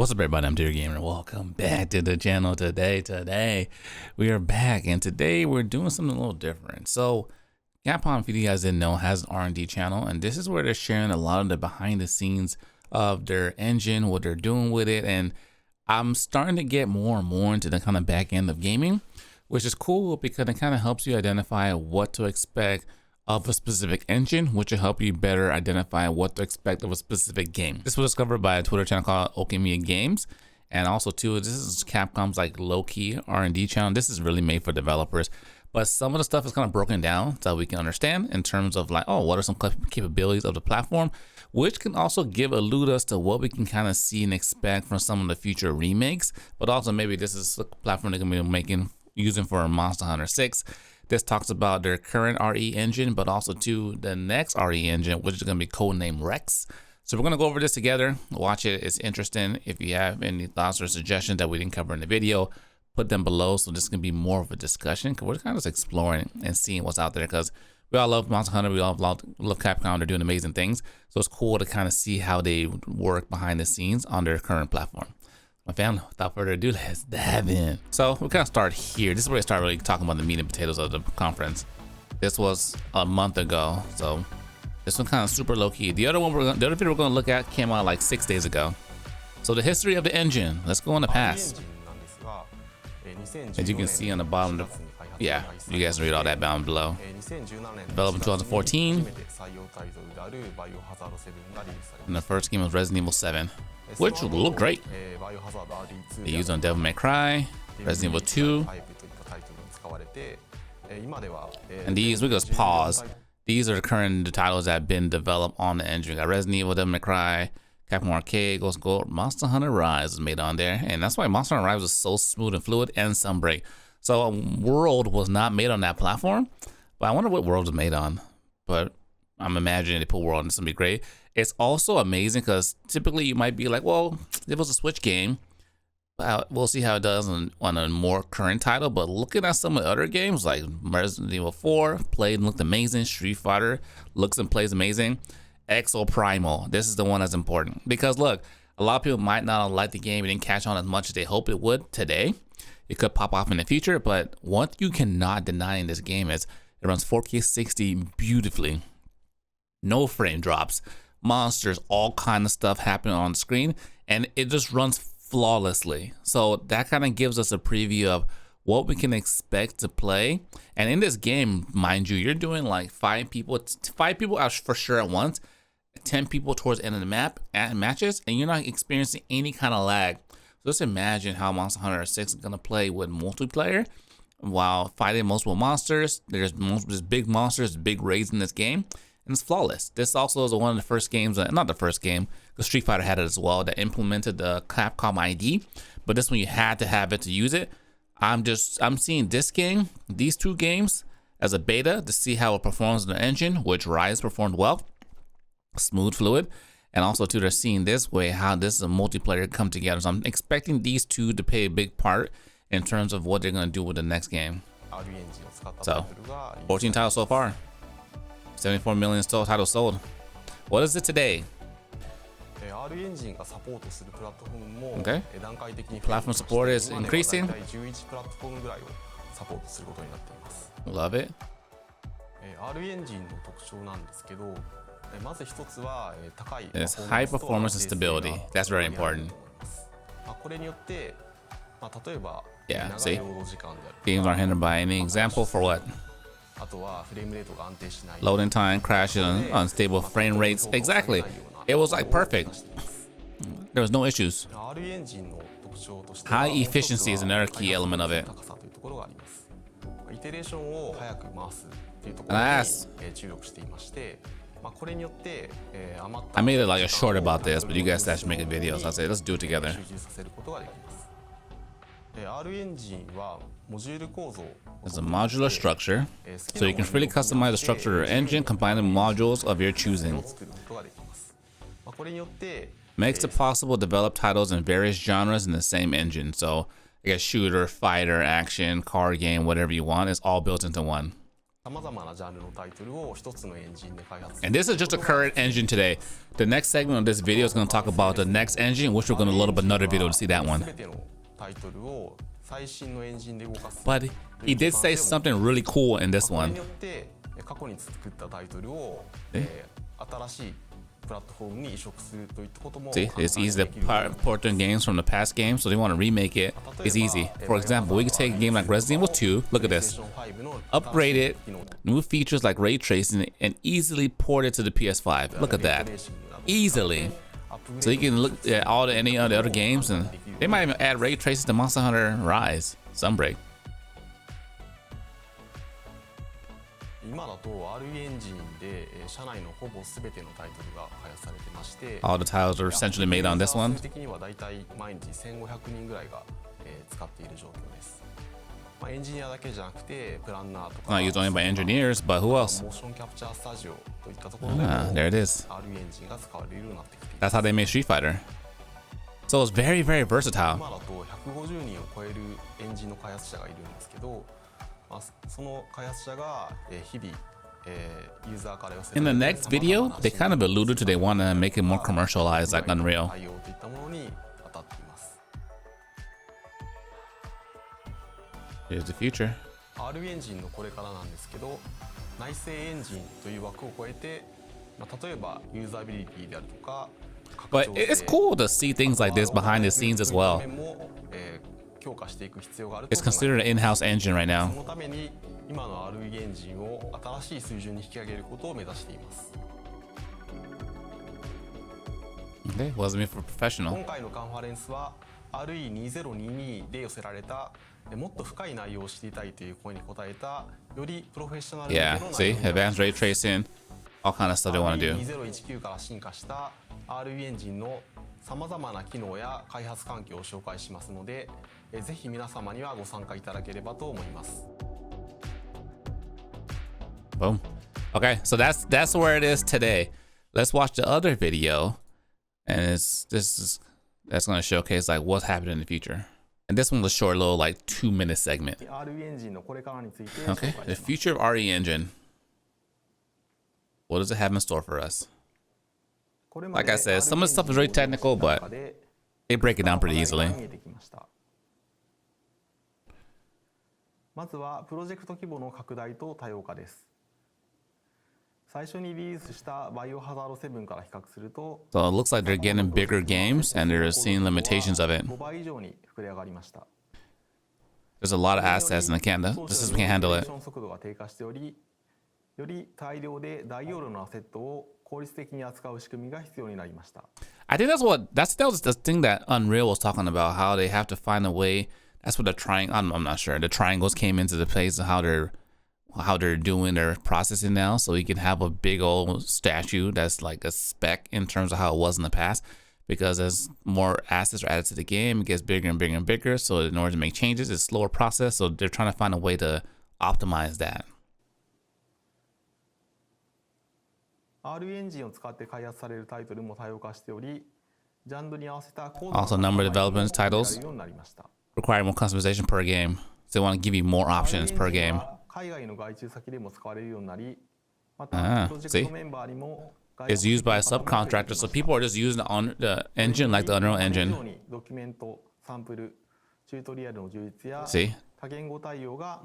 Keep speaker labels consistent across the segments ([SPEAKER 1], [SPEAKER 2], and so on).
[SPEAKER 1] What's up, everybody? I'm Dear Gamer. Welcome back to the channel today. We are back, and today we're doing something a little different. So Capcom, if you guys didn't know, has an R&D channel, and this is where they're sharing a lot of the behind the scenes of their engine, what they're doing with it. And I'm starting to get more and more into the kind of back end of gaming, which is cool because it kind of helps you identify what to expect of a specific engine, which will help you better identify what to expect of a specific game. This was discovered by a Twitter channel called Okamiya Games, and also too, this is Capcom's like low-key R&D channel. This is really made for developers, but some of the stuff is kind of broken down so we can understand in terms of like, oh, what are some capabilities of the platform, which can also allude us to what we can kind of see and expect from some of the future remakes, but also maybe this is a platform they're gonna be using for Monster Hunter 6. This talks about their current RE engine, but also to the next RE engine, which is going to be Codename Rex. So we're going to go over this together, watch it. It's interesting. If you have any thoughts or suggestions that we didn't cover in the video, put them below. So this is going to be more of a discussion because we're kind of just exploring and seeing what's out there, because we all love Monster Hunter. We all love Capcom. They're doing amazing things. So it's cool to kind of see how they work behind the scenes on their current platform. My family, without further ado, let's dive in. So we're gonna start here. This is where we start really talking about the meat and potatoes of the conference. This was a month ago, so this one kind of super low key. The other video we're gonna look at came out like 6 days ago. So the history of the engine. Let's go in the past. As you can see on the bottom, yeah, you guys read all that down below. Developed in 2014, and the first game was Resident Evil 7, which will look great. They used on Devil May Cry, Resident Evil 2, and these, we just pause. These are the current titles that have been developed on the engine. We got Resident Evil, Devil May Cry, Capcom Arcade, Ghost Gold, Monster Hunter Rise was made on there, and that's why Monster Hunter Rise was so smooth and fluid, and Sunbreak. So World was not made on that platform, but I wonder what World was made on. But I'm imagining they put World and it's gonna be great. It's also amazing because typically you might be like, well, it was a Switch game. We'll see how it does on a more current title. But looking at some of the other games like Resident Evil 4, played and looked amazing. Street Fighter looks and plays amazing. Exo Primal, this is the one that's important because look, a lot of people might not like the game. It didn't catch on as much as they hoped it would today. It could pop off in the future, but what you cannot deny in this game is it runs 4K 60 beautifully. No frame drops, monsters, all kind of stuff happening on the screen, and it just runs flawlessly. So that kind of gives us a preview of what we can expect to play. And in this game, mind you, you're doing like 5 people out for sure at once, 10 people towards the end of the map at matches, and you're not experiencing any kind of lag. So just imagine how Monster Hunter 6 is gonna play with multiplayer while fighting multiple monsters. There's big monsters, big raids in this game, and it's flawless. This also is one of the first games, not the first game, because Street Fighter had it as well, that implemented the Capcom ID. But this one you had to have it to use it. I'm seeing this game, these 2 games, as a beta to see how it performs in the engine, which Rise performed well, smooth, fluid. And also too, they're seeing this way how this is a multiplayer come together. So I'm expecting these 2 to play a big part in terms of what they're going to do with the next game. So 14 titles so far, 74 million titles sold. What is it today? Okay, platform support is increasing. Love it. It's high performance and stability. That's very important. Yeah, see? Games aren't hindered by any. Example for what? Loading time, crashing, unstable frame rates. Exactly. It was like perfect. There was no issues. High efficiency is another key element of it. And I asked, I made it like a short about this, but you guys actually make a video, so I said let's do it together. It's a modular structure, so you can freely customize the structure of your engine, combining modules of your choosing. Makes it possible to develop titles in various genres in the same engine. So I guess shooter, fighter, action, car game, whatever you want, is all built into one. And this is just a current engine today. The next segment of this video is going to talk about the next engine, which we're going to load up another video to see that one. But he did say something really cool in this one. See, it's easy to port in games from the past games, so they want to remake it. It's easy. For example, we can take a game like Resident Evil 2, look at this, upgrade it, new features like ray tracing, and easily port it to the PS5. Look at that, easily. So you can look at any of the other games, and they might even add ray tracing to Monster Hunter Rise, Sunbreak. All the titles are essentially made on this one. Not used only by engineers, but who else? Ah, there it is. That's how they made Street Fighter. So it's very, very versatile. In the next video, they kind of alluded to they want to make it more commercialized like Unreal. Here's the future. But it's cool to see things like this behind the scenes as well. It's considered an in-house engine right now. Okay, wasn't meant for professional. Yeah, see, advanced ray tracing, all kind of stuff they want to do. Boom. Okay, so that's where it is today. Let's watch the other video, and that's going to showcase like what's happening in the future. And this one was a short, little like 2-minute segment. Okay, the future of RE Engine. What does it have in store for us? Like I said, some of the stuff is really technical, but they break it down pretty easily. So it looks like they're getting bigger games and they're seeing limitations of it. There's a lot of assets and the system can't handle it. I think that was the thing that Unreal was talking about, how they have to find a way. That's what I'm not sure. The triangles came into the place of how they're doing their processing now, so you can have a big old statue that's like a spec in terms of how it was in the past, because as more assets are added to the game, it gets bigger and bigger and bigger. So in order to make changes, it's a slower process. So they're trying to find a way to optimize that. Also, number of development titles require more customization per game. So they want to give you more options per game. See? It's used by a subcontractor, so people are just using the engine like the Unreal Engine. See?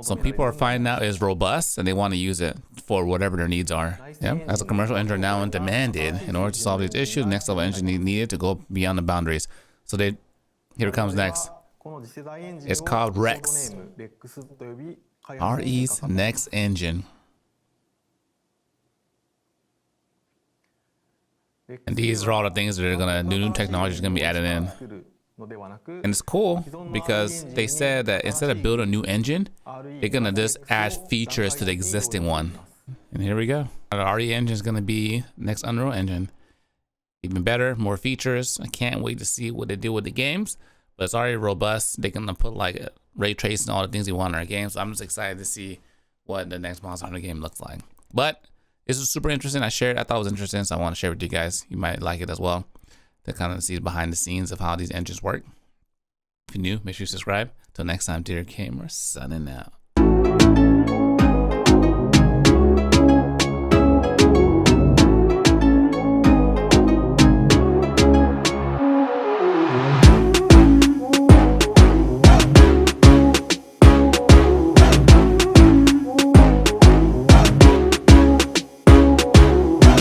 [SPEAKER 1] Some people are finding out it's robust and they want to use it for whatever their needs are. Yeah, as a commercial engine now and demanded in order to solve these issues, next level engine needed to go beyond the boundaries. So here it comes next. It's called Rex. RE's next engine. And these are all the things that are new technology is gonna be added in. And it's cool because they said that instead of building a new engine, they're gonna just add features to the existing one. And here we go. The RE engine is gonna be next Unreal Engine. Even better, more features. I can't wait to see what they do with the games. But it's already robust. They're gonna put like ray tracing, all the things you want in our games. So I'm just excited to see what the next Monster Hunter game looks like. But this is super interesting. I thought it was interesting, so I want to share it with you guys. You might like it as well, to kind of see behind the scenes of how these engines work. If you're new, make sure you subscribe. Till next time, dear gamer, signing out.